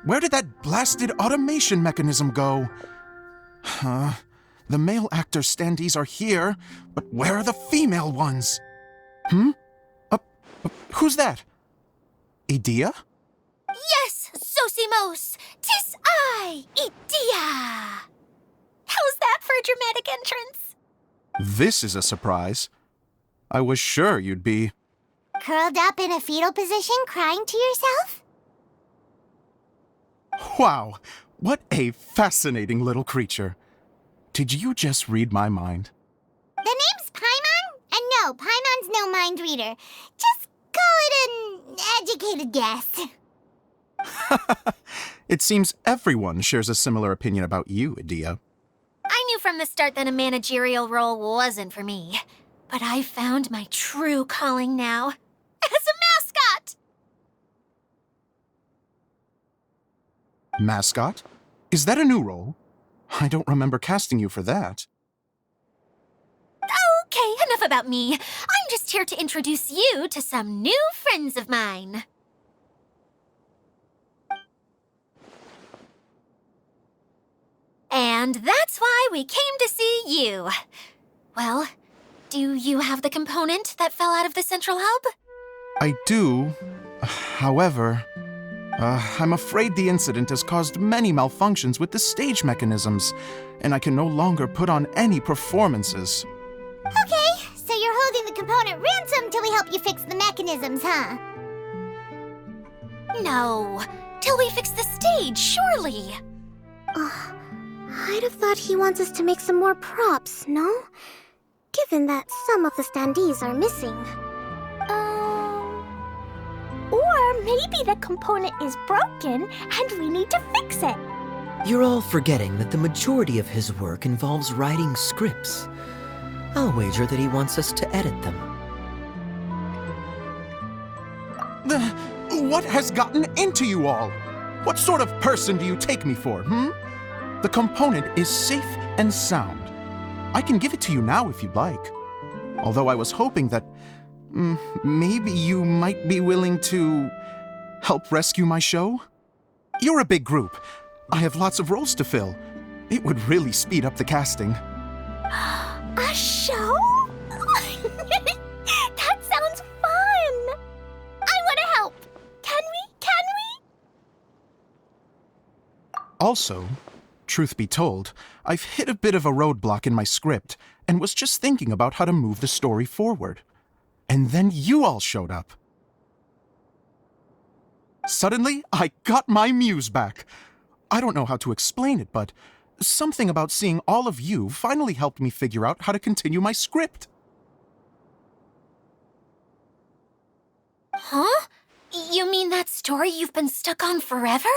Where did that blasted automation mechanism go? The male actor standees are here, but where are the female ones? Who's that? Idea? Yes, Sosimos! 'Tis I, Idea! How's that for a dramatic entrance? This is a surprise. I was sure you'd be... Curled up in a fetal position, crying to yourself? Wow, what a fascinating little creature. Did you just read my mind? The name's Paimon? And no, Paimon's no mind reader. Just call it an educated guess. It seems everyone shares a similar opinion about you, Idea. I knew from the start that a managerial role wasn't for me. But I found my true calling now. As a mascot! Mascot? Is that a new role? I don't remember casting you for that. Okay, enough about me. I'm just here to introduce you to some new friends of mine. And that's why we came to see you. Well, do you have the component that fell out of the central hub? I do. However, I'm afraid the incident has caused many malfunctions with the stage mechanisms, and I can no longer put on any performances. Okay, so you're holding the component ransom till we help you fix the mechanisms, huh? No, till we fix the stage, surely. I'd have thought he wants us to make some more props, no? Given that some of the standees are missing. Or maybe the component is broken and we need to fix it. You're all forgetting that the majority of his work involves writing scripts. I'll wager that he wants us to edit them. What has gotten into you all? What sort of person do you take me for, The component is safe and sound. I can give it to you now if you'd like. Although I was hoping that maybe you might be willing to help rescue my show? You're a big group. I have lots of roles to fill. It would really speed up the casting. A show? That sounds fun! I want to help! Can we? Also, truth be told, I've hit a bit of a roadblock in my script and was just thinking about how to move the story forward. And then you all showed up. Suddenly, I got my muse back. I don't know how to explain it, but something about seeing all of you finally helped me figure out how to continue my script. Huh? You mean that story you've been stuck on forever?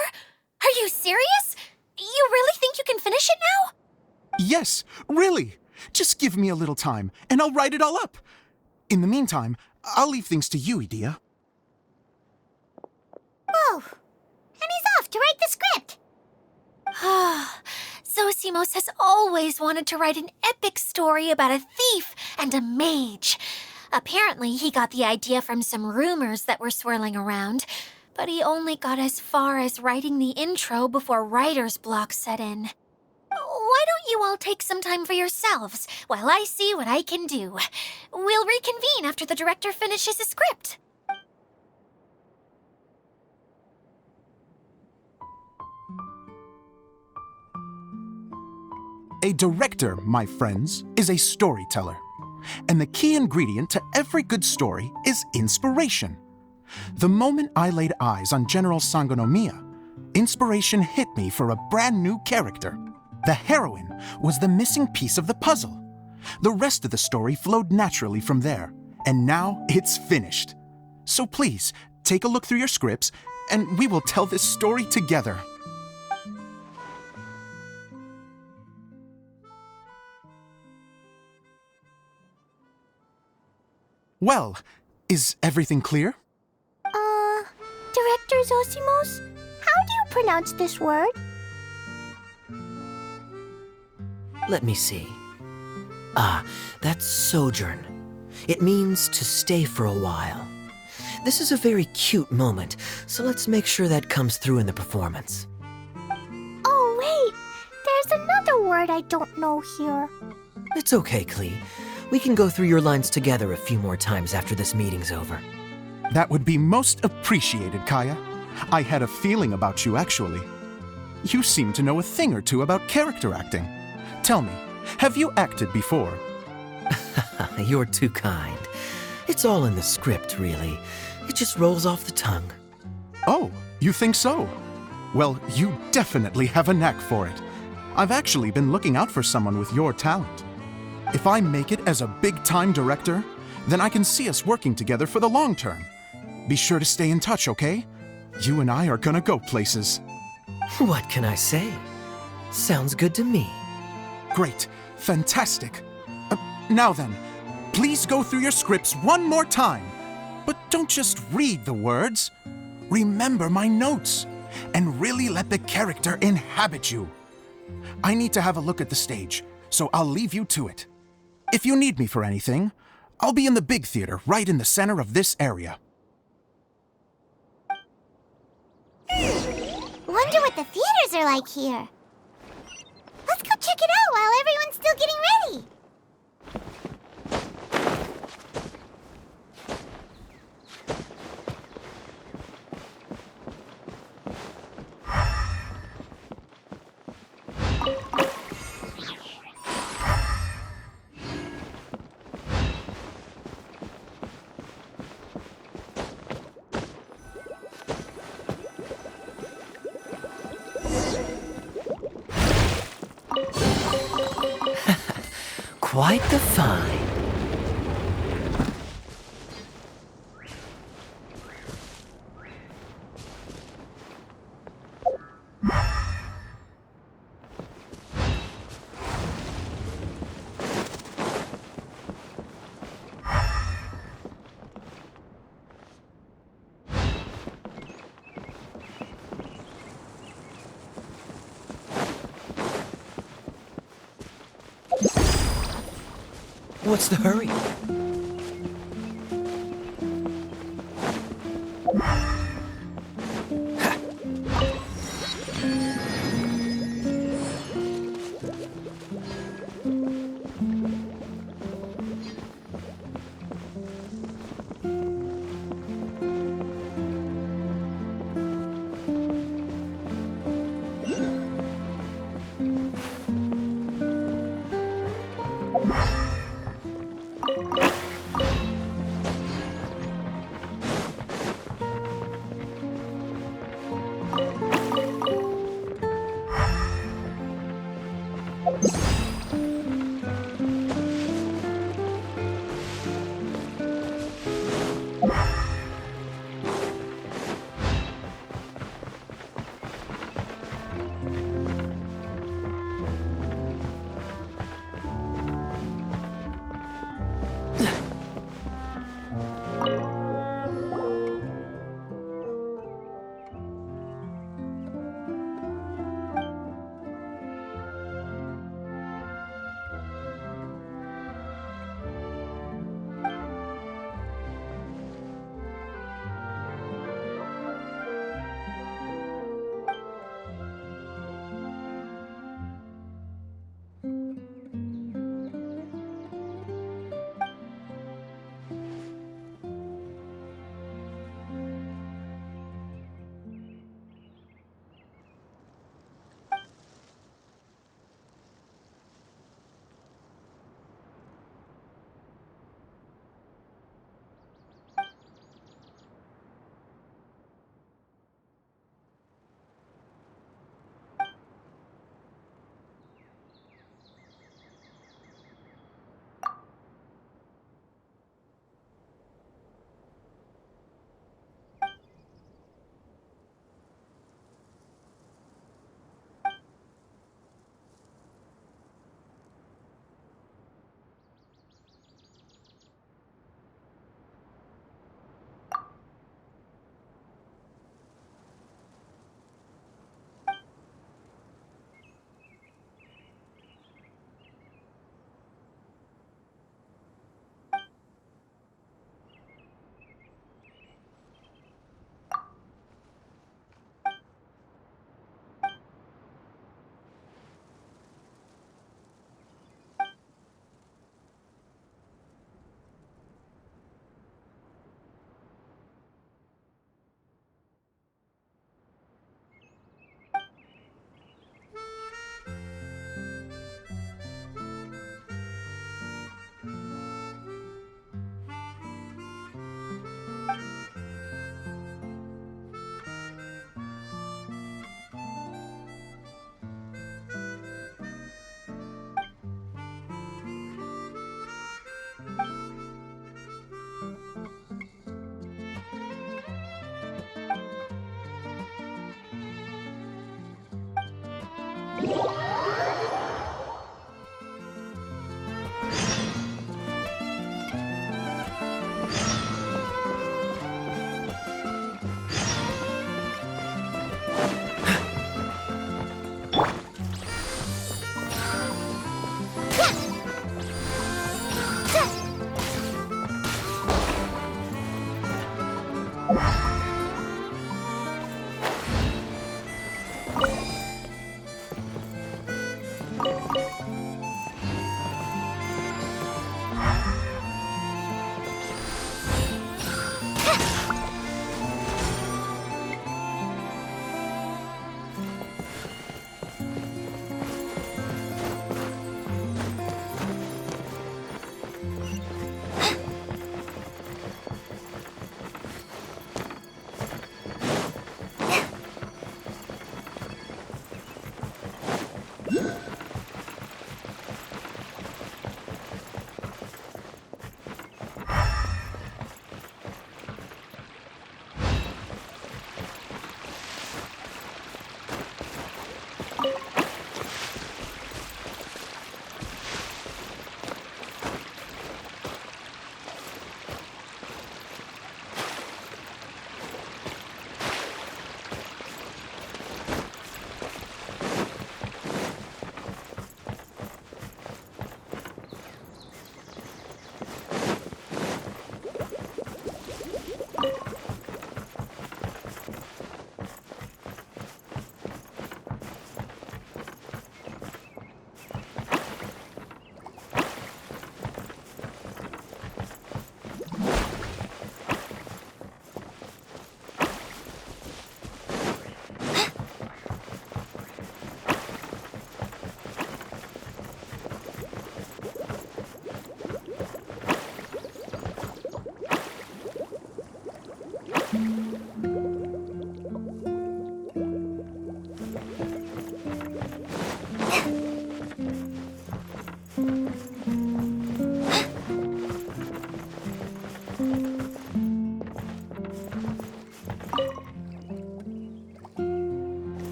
Are you serious? You really think you can finish it now? Yes, really. Just give me a little time, and I'll write it all up. In the meantime, I'll leave things to you, Idea. Whoa! And he's off to write the script! Zosimos has always wanted to write an epic story about a thief and a mage. Apparently, he got the idea from some rumors that were swirling around, but he only got as far as writing the intro before writer's block set in. Why don't you all take some time for yourselves while I see what I can do? We'll reconvene after the director finishes his script. A director, my friends, is a storyteller. And the key ingredient to every good story is inspiration. The moment I laid eyes on General Sangonomiya, inspiration hit me for a brand new character. The heroine was the missing piece of the puzzle. The rest of the story flowed naturally from there, and now it's finished. So please, take a look through your scripts, and we will tell this story together. Well, is everything clear? Director Zosimos, how do you pronounce this word? Let me see. Ah, that's sojourn. It means to stay for a while. This is a very cute moment, so let's make sure that comes through in the performance. Oh, wait. There's another word I don't know here. It's okay, Klee. We can go through your lines together a few more times after this meeting's over. That would be most appreciated, Kaeya. I had a feeling about you, actually. You seem to know a thing or two about character acting. Tell me, have you acted before? You're too kind. It's all in the script, really. It just rolls off the tongue. Oh, you think so? Well, you definitely have a knack for it. I've actually been looking out for someone with your talent. If I make it as a big-time director, then I can see us working together for the long term. Be sure to stay in touch, okay? You and I are gonna go places. What can I say? Sounds good to me. Great. Fantastic. Now then, please go through your scripts one more time. But don't just read the words. Remember my notes and really let the character inhabit you. I need to have a look at the stage, so I'll leave you to it. If you need me for anything, I'll be in the big theater right in the center of this area. Wonder what the theaters are like here. Let's go check it out while everyone's still getting ready. Quite the find. What's the hurry?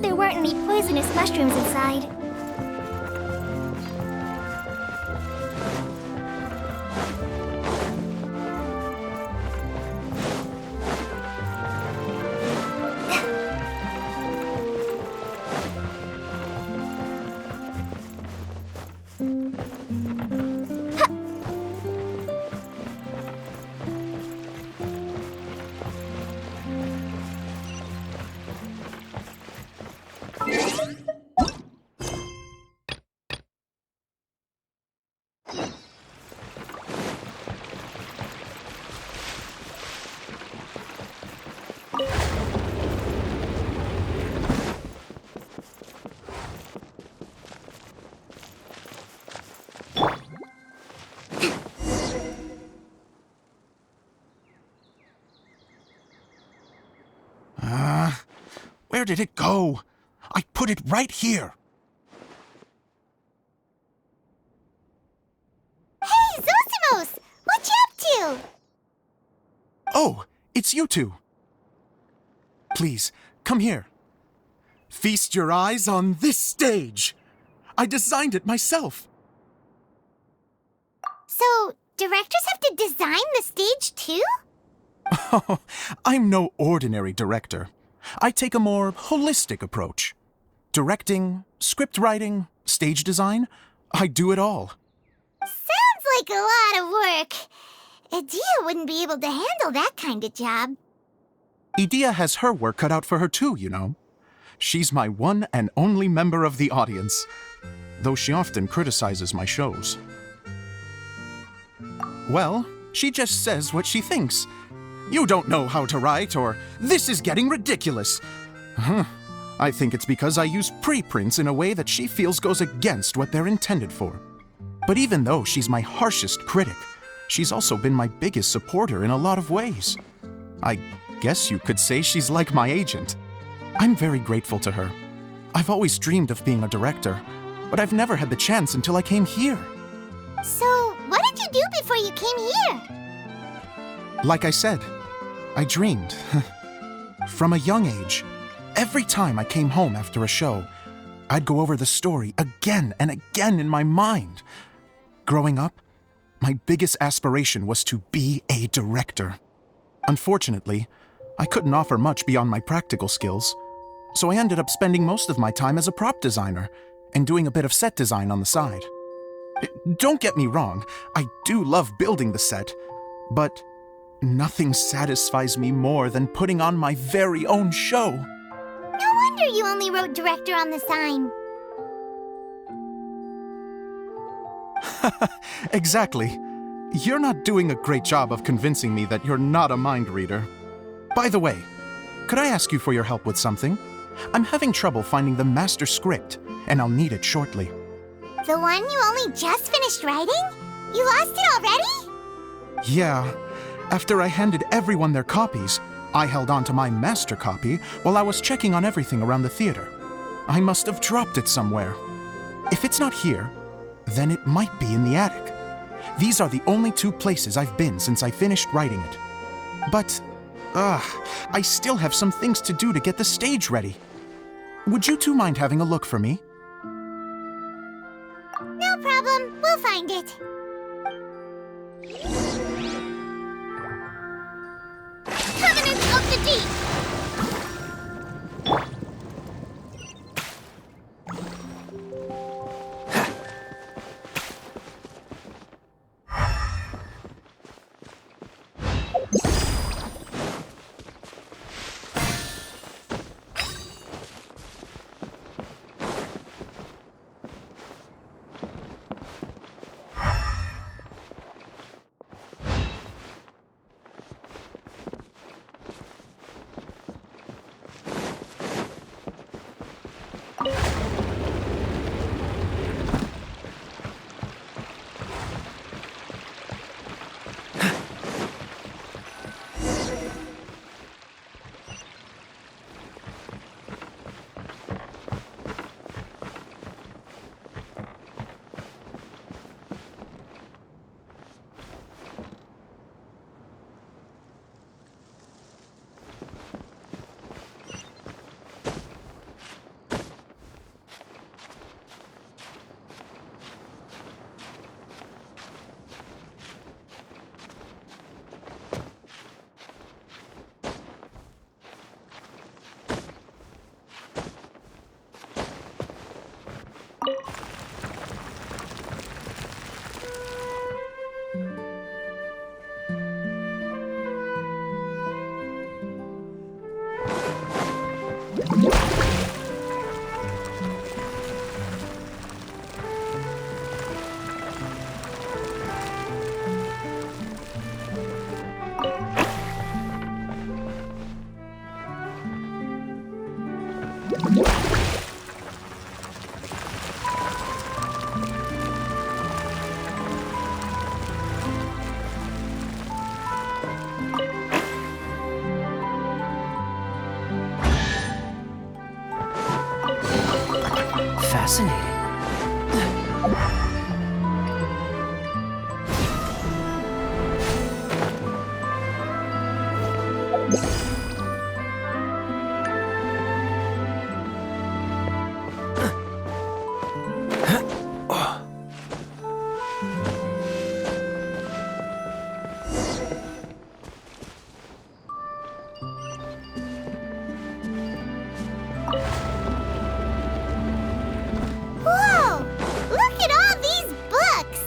there weren't any poisonous mushrooms inside. Where did it go? I put it right here. Hey, Zosimos! What you up to? Oh, it's you two. Please, come here. Feast your eyes on this stage. I designed it myself. So, directors have to design the stage too? Oh, I'm no ordinary director. I take a more holistic approach. Directing, script writing, stage design, I do it all. Sounds like a lot of work. Adia wouldn't be able to handle that kind of job. Edea has her work cut out for her too, you know. She's my one and only member of the audience, though she often criticizes my shows. Well, she just says what she thinks. You don't know how to write, or this is getting ridiculous. I think it's because I use preprints in a way that she feels goes against what they're intended for. But even though she's my harshest critic, she's also been my biggest supporter in a lot of ways. I guess you could say she's like my agent. I'm very grateful to her. I've always dreamed of being a director, but I've never had the chance until I came here. So, what did you do before you came here? Like I said, I dreamed. From a young age, every time I came home after a show, I'd go over the story again and again in my mind. Growing up, my biggest aspiration was to be a director. Unfortunately, I couldn't offer much beyond my practical skills, so I ended up spending most of my time as a prop designer and doing a bit of set design on the side. Don't get me wrong, I do love building the set, but nothing satisfies me more than putting on my very own show. No wonder you only wrote director on the sign. Exactly. You're not doing a great job of convincing me that you're not a mind reader. By the way, could I ask you for your help with something? I'm having trouble finding the master script, and I'll need it shortly. The one you only just finished writing? You lost it already? Yeah. After I handed everyone their copies, I held on to my master copy while I was checking on everything around the theater. I must have dropped it somewhere. If it's not here, then it might be in the attic. These are the only two places I've been since I finished writing it. But, I still have some things to do to get the stage ready. Would you two mind having a look for me? No problem. We'll find it. Covenant of the Deep! Fascinating. Whoa! Look at all these books!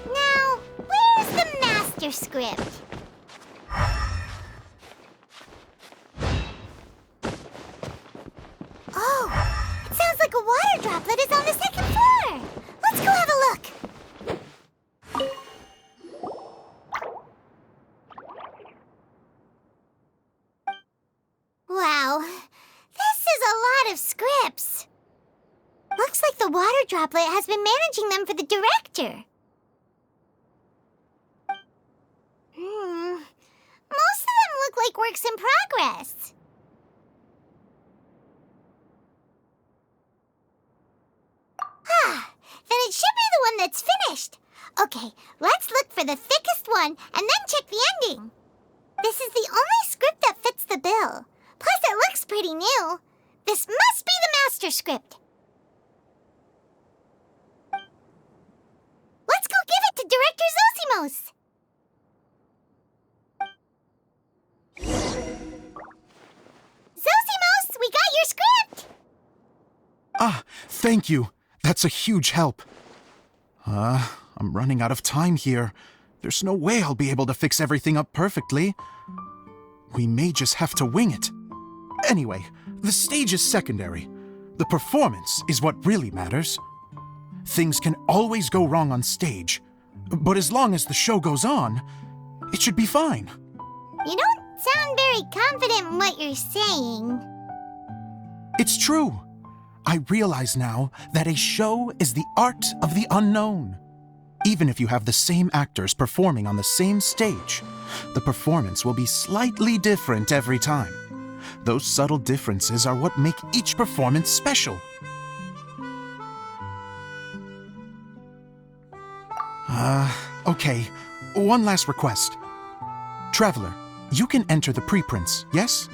Now, where's the master script? Oh, it sounds like a water droplet is on the second floor. Let's go have a look. Wow, this is a lot of scripts. Looks like the water droplet has been managing them for the director. Most of them look like works in progress. Then it should be the one that's finished. Okay, let's look for the thickest one and then check the ending. This is the only script that fits the bill. Plus, it looks pretty new. This must be the master script. Let's go give it to Director Zosimos. Zosimos, we got your script. Ah, thank you. That's a huge help. I'm running out of time here. There's no way I'll be able to fix everything up perfectly. We may just have to wing it. Anyway, the stage is secondary. The performance is what really matters. Things can always go wrong on stage, but as long as the show goes on, it should be fine. You don't sound very confident in what you're saying. It's true. I realize now that a show is the art of the unknown. Even if you have the same actors performing on the same stage, the performance will be slightly different every time. Those subtle differences are what make each performance special. Okay, one last request. Traveler, you can enter the preprints, yes?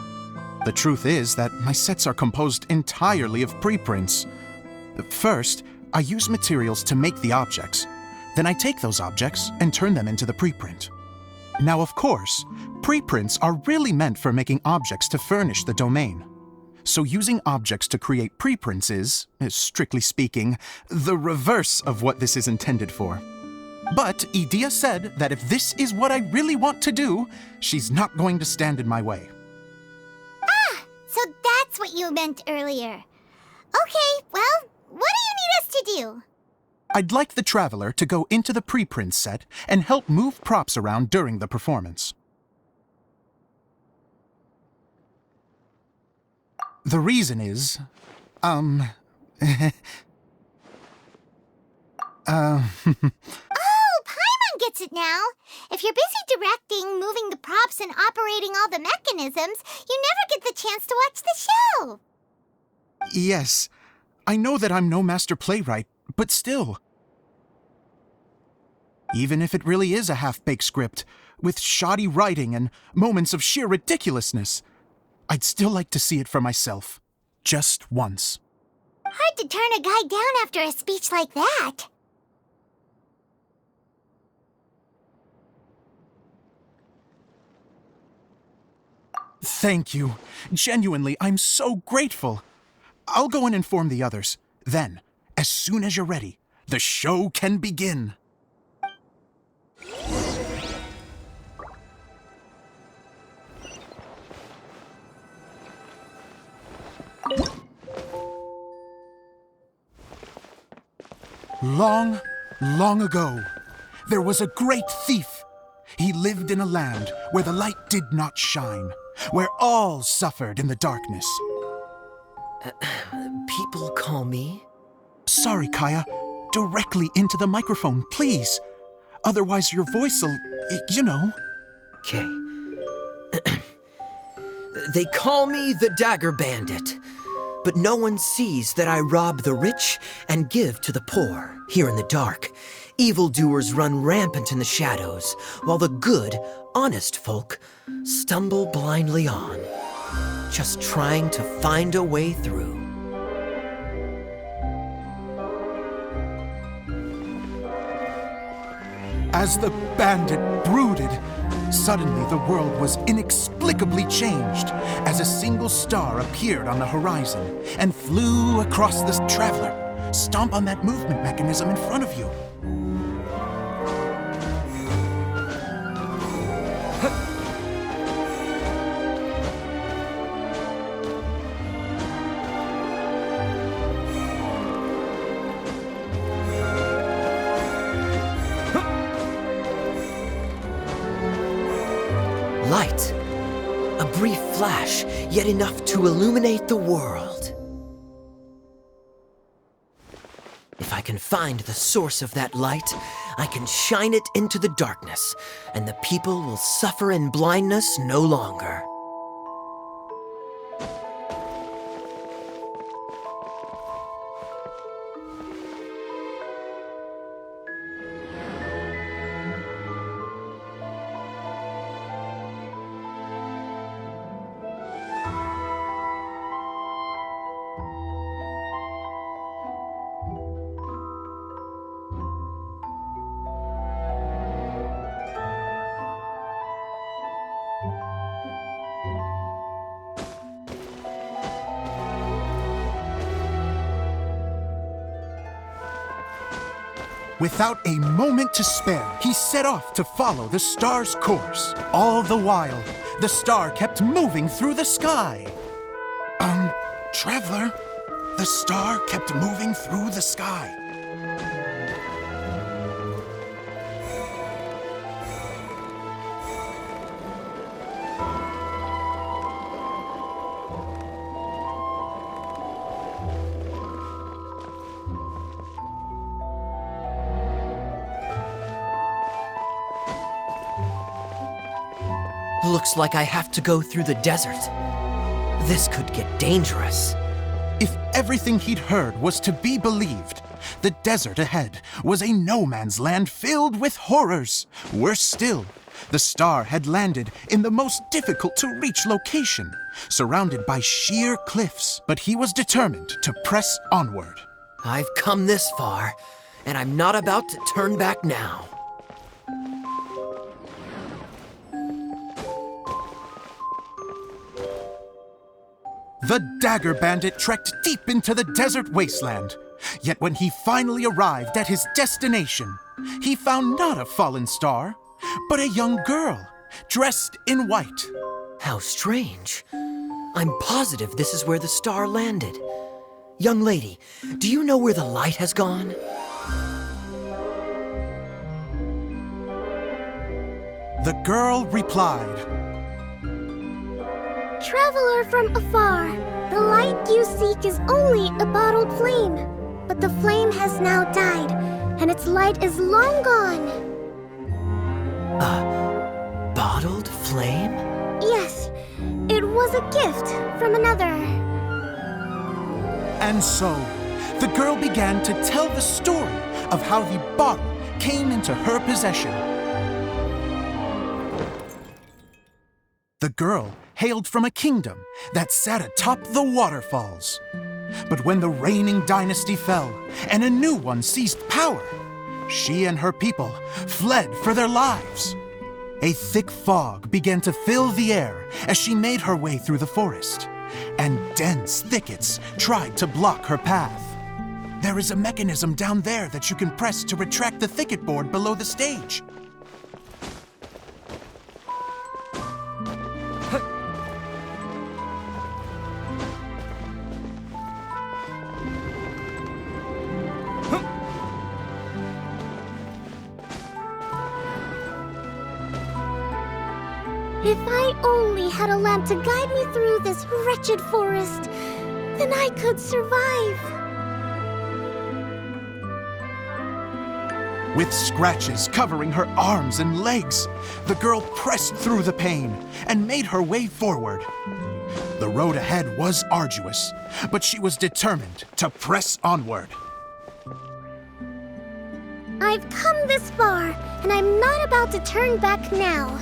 The truth is that my sets are composed entirely of preprints. First, I use materials to make the objects. Then I take those objects and turn them into the preprint. Now, of course, preprints are really meant for making objects to furnish the domain. So using objects to create preprints is, strictly speaking, the reverse of what this is intended for. But Edea said that if this is what I really want to do, she's not going to stand in my way. So that's what you meant earlier. Okay, well, what do you need us to do? I'd like the Traveler to go into the preprint set and help move props around during the performance. The reason is, Oh, Paimon gets it now. If you're busy directing, moving the props, and operating all the mechanisms, you never get the chance to watch the show. Yes, I know that I'm no master playwright, but still. Even if it really is a half-baked script, with shoddy writing and moments of sheer ridiculousness, I'd still like to see it for myself. Just once. Hard to turn a guy down after a speech like that. Thank you. Genuinely, I'm so grateful. I'll go and inform the others. Then, as soon as you're ready, the show can begin. Long, long ago, there was a great thief. He lived in a land where the light did not shine, where all suffered in the darkness. People call me? Sorry, Kaeya. Directly into the microphone, please. Otherwise your voice'll, you know. Okay. They call me the Dagger Bandit, but no one sees that I rob the rich and give to the poor. Here in the dark, evildoers run rampant in the shadows, while the good, honest folk stumble blindly on, just trying to find a way through. As the bandit brooded, suddenly the world was inexplicably changed as a single star appeared on the horizon and flew across the traveler. Stomp on that movement mechanism in front of you. Light. A brief flash, yet enough to illuminate the world. If I can find the source of that light, I can shine it into the darkness, and the people will suffer in blindness no longer. Without a moment to spare, he set off to follow the star's course. All the while, the star kept moving through the sky. Traveler, the star kept moving through the sky. Looks like I have to go through the desert. This could get dangerous. If everything he'd heard was to be believed, the desert ahead was a no-man's land filled with horrors. Worse still, the star had landed in the most difficult-to-reach location, surrounded by sheer cliffs, but he was determined to press onward. I've come this far, and I'm not about to turn back now. The Dagger Bandit trekked deep into the desert wasteland. Yet when he finally arrived at his destination, he found not a fallen star, but a young girl, dressed in white. How strange. I'm positive this is where the star landed. Young lady, do you know where the light has gone? The girl replied, Traveler from afar, the light you seek is only a bottled flame. But the flame has now died, and its light is long gone. A bottled flame? Yes, it was a gift from another. And so, the girl began to tell the story of how the bottle came into her possession. The girl hailed from a kingdom that sat atop the waterfalls. But when the reigning dynasty fell and a new one seized power, she and her people fled for their lives. A thick fog began to fill the air as she made her way through the forest, and dense thickets tried to block her path. There is a mechanism down there that you can press to retract the thicket board below the stage. If I only had a lamp to guide me through this wretched forest, then I could survive. With scratches covering her arms and legs, the girl pressed through the pain and made her way forward. The road ahead was arduous, but she was determined to press onward. I've come this far, and I'm not about to turn back now.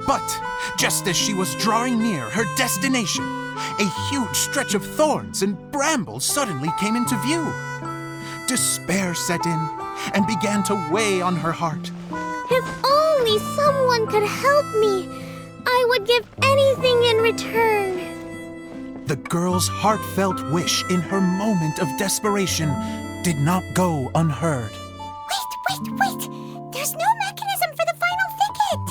But just as she was drawing near her destination, a huge stretch of thorns and brambles suddenly came into view. Despair set in and began to weigh on her heart. If only someone could help me, I would give anything in return. The girl's heartfelt wish in her moment of desperation did not go unheard. Wait! There's no mechanism for the final thicket!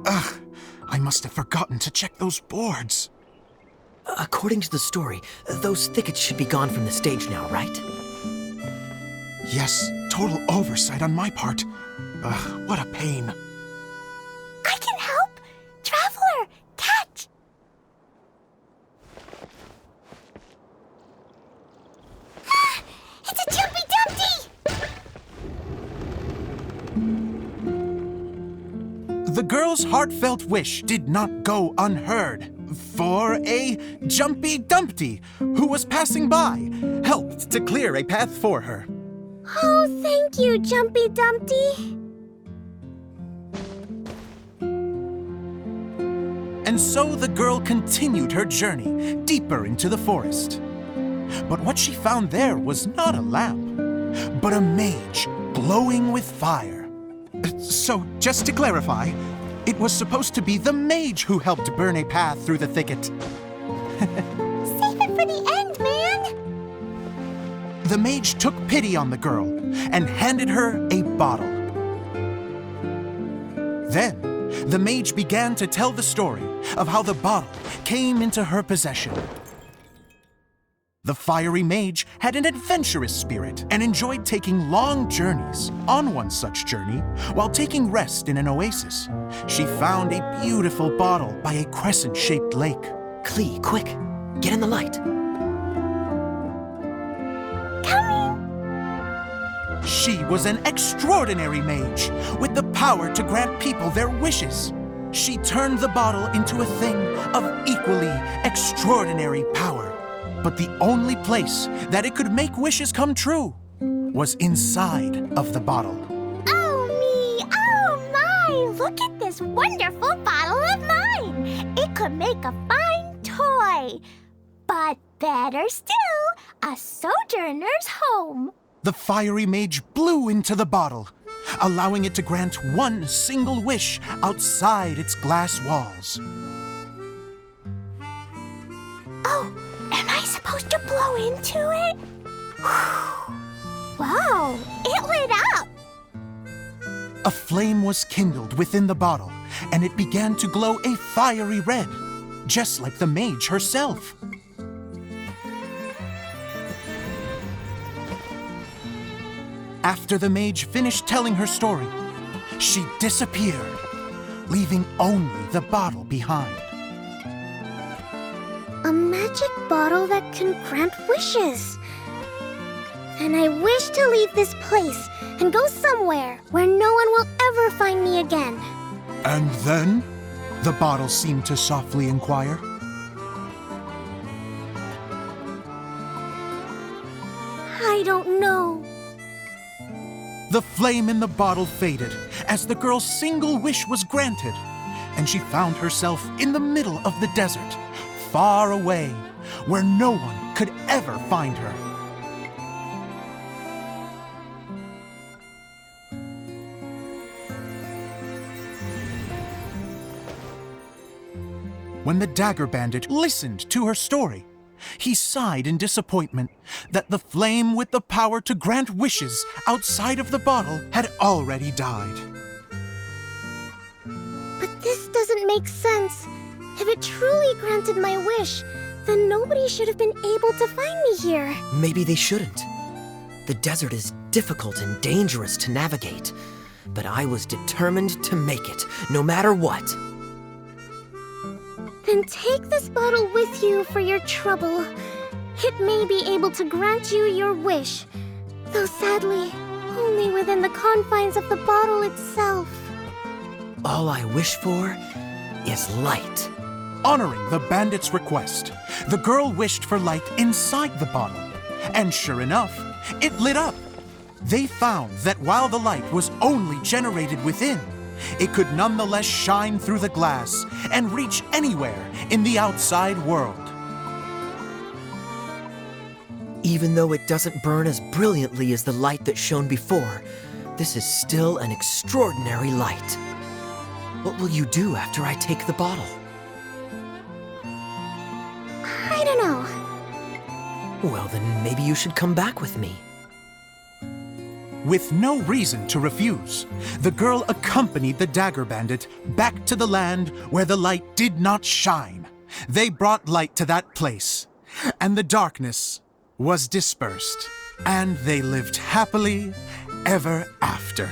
Ugh, I must have forgotten to check those boards. According to the story, those thickets should be gone from the stage now, right? Yes, total oversight on my part. Ugh, what a pain. I can help! Traveler, catch! Ah, it's a Jumpy Dumpty! The girl's heartfelt wish did not go unheard, for a Jumpy Dumpty, who was passing by, helped to clear a path for her. Oh, thank you, Jumpy Dumpty. And so the girl continued her journey deeper into the forest. But what she found there was not a lamp, but a mage glowing with fire. So, just to clarify, it was supposed to be the mage who helped burn a path through the thicket. Save it for the end, man! The mage took pity on the girl and handed her a bottle. Then, the mage began to tell the story of how the bottle came into her possession. The fiery mage had an adventurous spirit and enjoyed taking long journeys. On one such journey, while taking rest in an oasis, she found a beautiful bottle by a crescent-shaped lake. Klee, quick! Get in the light! She was an extraordinary mage with the power to grant people their wishes. She turned the bottle into a thing of equally extraordinary power. But the only place that it could make wishes come true was inside of the bottle. Oh me! Oh my! Look at this wonderful bottle of mine! It could make a fine toy. But better still, a sojourner's home. The fiery mage blew into the bottle, allowing it to grant one single wish outside its glass walls. Oh, am I supposed to blow into it? Wow, it lit up! A flame was kindled within the bottle, and it began to glow a fiery red, just like the mage herself. After the mage finished telling her story, she disappeared, leaving only the bottle behind. A magic bottle that can grant wishes. And I wish to leave this place and go somewhere where no one will ever find me again. And then? The bottle seemed to softly inquire. I don't know. The flame in the bottle faded as the girl's single wish was granted, and she found herself in the middle of the desert, far away, where no one could ever find her. When the Dagger Bandit listened to her story, he sighed in disappointment that the flame with the power to grant wishes outside of the bottle had already died. But this doesn't make sense. If it truly granted my wish, then nobody should have been able to find me here. Maybe they shouldn't. The desert is difficult and dangerous to navigate, but I was determined to make it, no matter what. Then take this bottle with you for your trouble. It may be able to grant you your wish, though sadly, only within the confines of the bottle itself. All I wish for is light. Honoring the bandit's request, the girl wished for light inside the bottle, and sure enough, it lit up. They found that while the light was only generated within, it could nonetheless shine through the glass and reach anywhere in the outside world. Even though it doesn't burn as brilliantly as the light that shone before, this is still an extraordinary light. What will you do after I take the bottle? I don't know. Well, then maybe you should come back with me. With no reason to refuse, the girl accompanied the Dagger Bandit back to the land where the light did not shine. They brought light to that place, and the darkness was dispersed, and they lived happily ever after.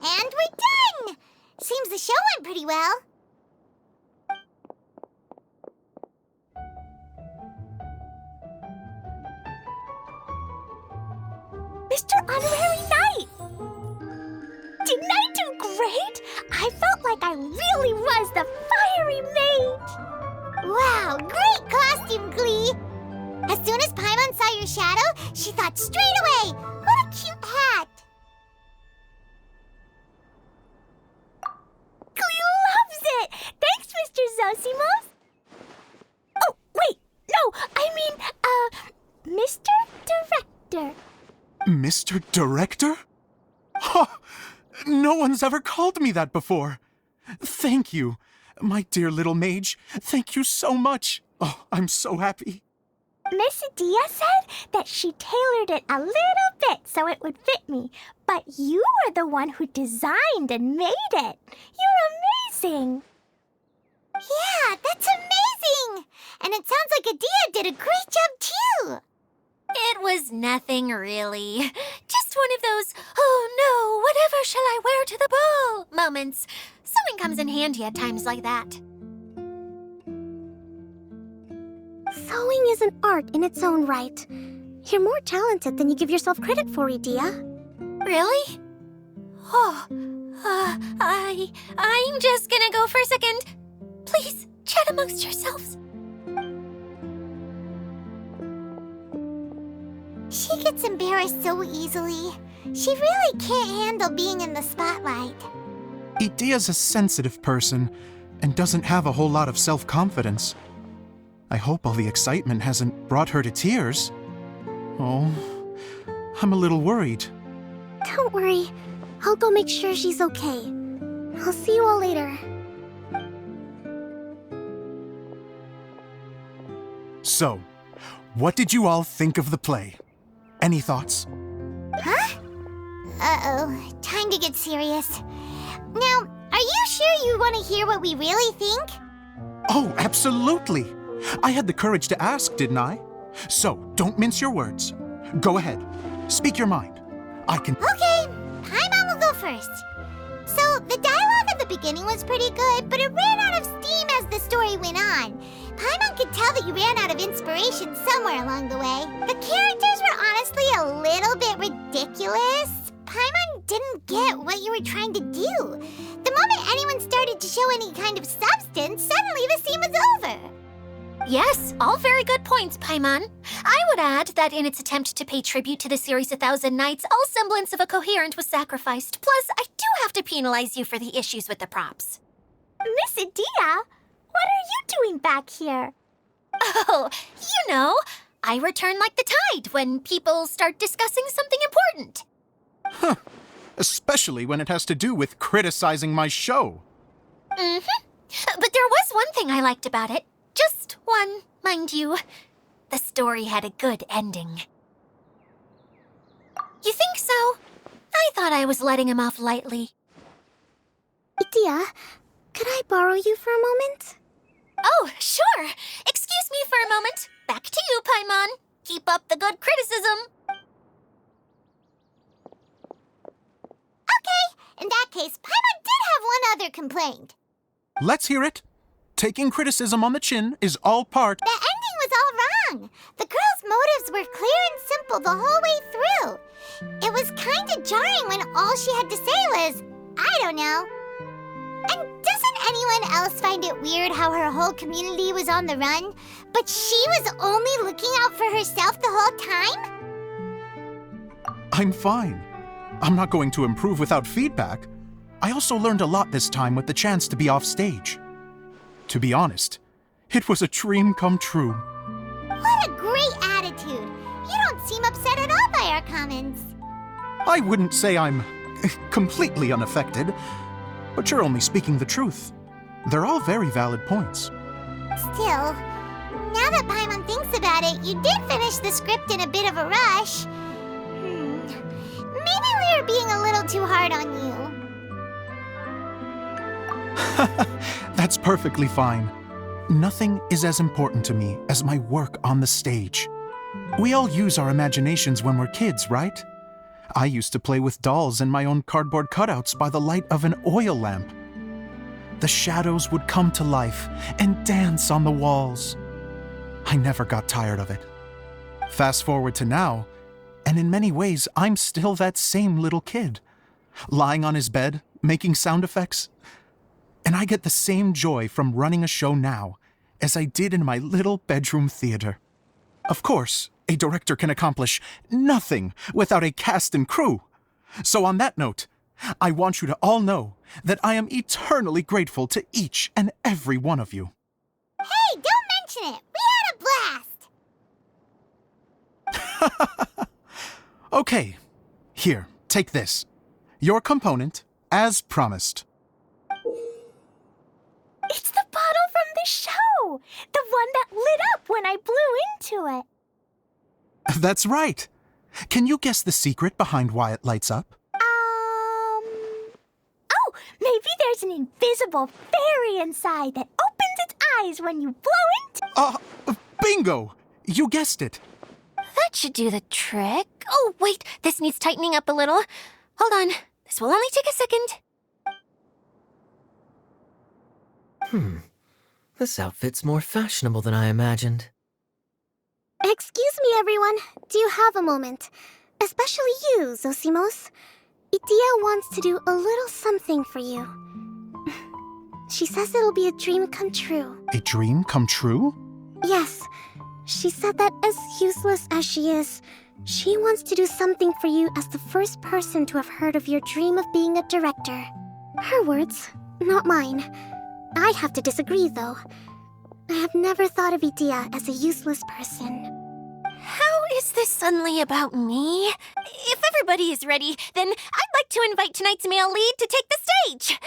And we're done! Seems the show went pretty well. Mr. Honorary Knight! Didn't I do great? I felt like I really was the fiery mage! Wow, great costume, Klee! As soon as Paimon saw your shadow, she thought straight away, what a cute hat! Klee loves it! Thanks, Mr. Zosimos! Oh, wait, no, I mean, Mr. Director. Mr. Director? Ha! No one's ever called me that before. Thank you, my dear little mage. Thank you so much. Oh, I'm so happy. Miss Adia said that she tailored it a little bit so it would fit me, but you were the one who designed and made it. You're amazing. Yeah, that's amazing! And it sounds like Adia did a great job, too! It was nothing really. Just one of those, oh no, whatever shall I wear to the ball moments. Sewing comes in handy at times like that. Sewing is an art in its own right. You're more talented than you give yourself credit for, Idia. Really? Oh, I'm just gonna go for a second. Please, chat amongst yourselves. She gets embarrassed so easily. She really can't handle being in the spotlight. Idia's a sensitive person and doesn't have a whole lot of self-confidence. I hope all the excitement hasn't brought her to tears. Oh, I'm a little worried. Don't worry. I'll go make sure she's okay. I'll see you all later. So, what did you all think of the play? Any thoughts? Huh? Uh-oh, time to get serious. Now, are you sure you want to hear what we really think? Oh, absolutely. I had the courage to ask, didn't I? So, don't mince your words. Go ahead. Speak your mind. I can... Okay, Paimon will go first. So, the dialogue at the beginning was pretty good, but it ran out of steam as the story went on. Paimon could tell that you ran out of inspiration somewhere along the way. The characters were honestly a little bit ridiculous. Paimon didn't get what you were trying to do. The moment anyone started to show any kind of substance, suddenly the scene was over. Yes, all very good points, Paimon. I would add that in its attempt to pay tribute to the series 1,000 Nights, all semblance of a coherent was sacrificed. Plus, I do have to penalize you for the issues with the props. Miss Adia, what are you doing back here? Oh, you know, I return like the tide when people start discussing something important. Huh. Especially when it has to do with criticizing my show. Mm-hmm. But there was one thing I liked about it. Just one, mind you. The story had a good ending. You think so? I thought I was letting him off lightly. Itia, could I borrow you for a moment? Oh, sure. Excuse me for a moment. Back to you, Paimon. Keep up the good criticism. Okay, in that case, Paimon did have one other complaint. Let's hear it. Taking criticism on the chin is all part. The ending was all wrong. The girl's motives were clear and simple the whole way through. It was kinda jarring when all she had to say was, I don't know. And doesn't anyone else find it weird how her whole community was on the run, but she was only looking out for herself the whole time? I'm fine. I'm not going to improve without feedback. I also learned a lot this time with the chance to be off stage. To be honest, it was a dream come true. What a great attitude. You don't seem upset at all by our comments. I wouldn't say I'm completely unaffected, but you're only speaking the truth. They're all very valid points. Still, now that Paimon thinks about it, you did finish the script in a bit of a rush. Maybe we were being a little too hard on you. That's perfectly fine. Nothing is as important to me as my work on the stage. We all use our imaginations when we're kids, right? I used to play with dolls and my own cardboard cutouts by the light of an oil lamp. The shadows would come to life and dance on the walls. I never got tired of it. Fast forward to now, and in many ways, I'm still that same little kid, lying on his bed, making sound effects. And I get the same joy from running a show now as I did in my little bedroom theater. Of course, a director can accomplish nothing without a cast and crew. So on that note, I want you to all know that I am eternally grateful to each and every one of you. Hey, don't mention it. We had a blast. Okay, here, take this. Your component, as promised. It's the bottle from the show! The one that lit up when I blew into it. That's right. Can you guess the secret behind why it lights up? Oh, maybe there's an invisible fairy inside that opens its eyes when you blow into... Bingo! You guessed it. That should do the trick. Oh, wait, this needs tightening up a little. Hold on, this will only take a second. This outfit's more fashionable than I imagined. Excuse me, everyone. Do you have a moment? Especially you, Zosimos. Itia wants to do a little something for you. She says it'll be a dream come true. A dream come true? Yes. She said that as useless as she is, she wants to do something for you as the first person to have heard of your dream of being a director. Her words, not mine. I have to disagree, though. I have never thought of Itia as a useless person. How is this suddenly about me? If everybody is ready, then I'd like to invite tonight's male lead to take the stage.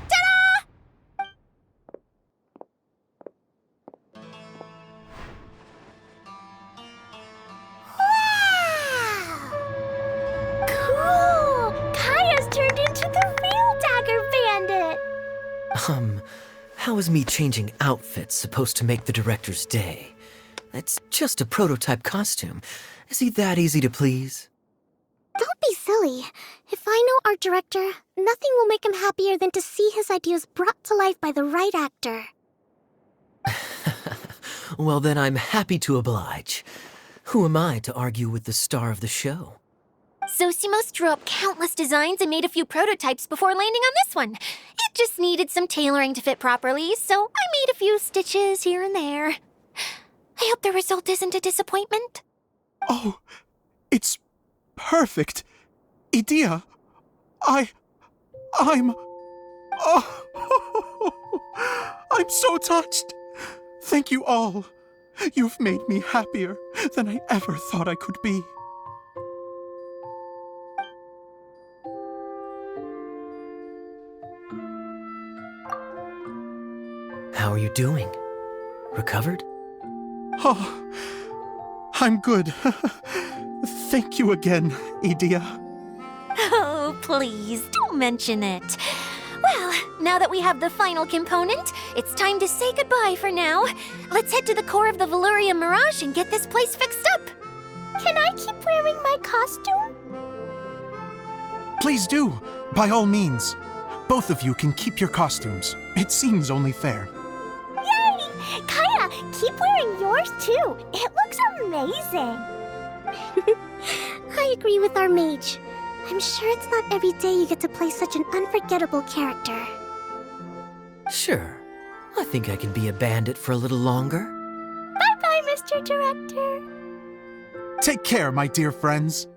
Ta-da! Wow! Cool! Kaeya's turned into the real Dagger Bandit! How is me changing outfits supposed to make the director's day? It's just a prototype costume. Is he that easy to please? Don't be silly. If I know our director, nothing will make him happier than to see his ideas brought to life by the right actor. Well, then I'm happy to oblige. Who am I to argue with the star of the show? Zosimos drew up countless designs and made a few prototypes before landing on this one. It just needed some tailoring to fit properly, so I made a few stitches here and there. I hope the result isn't a disappointment. Oh, it's perfect. Idea, I'm... Oh, I'm so touched. Thank you all. You've made me happier than I ever thought I could be. How are you doing? Recovered? Oh, I'm good. Thank you again, Idea. Oh, please, don't mention it. Well, now that we have the final component, it's time to say goodbye for now. Let's head to the core of the Veluria Mirage and get this place fixed up. Can I keep wearing my costume? Please do, by all means. Both of you can keep your costumes. It seems only fair. Yay! Kaeya, keep wearing yours too. It looks amazing. I agree with our mage. I'm sure it's not every day you get to play such an unforgettable character. Sure. I think I can be a bandit for a little longer. Bye-bye, Mr. Director. Take care, my dear friends.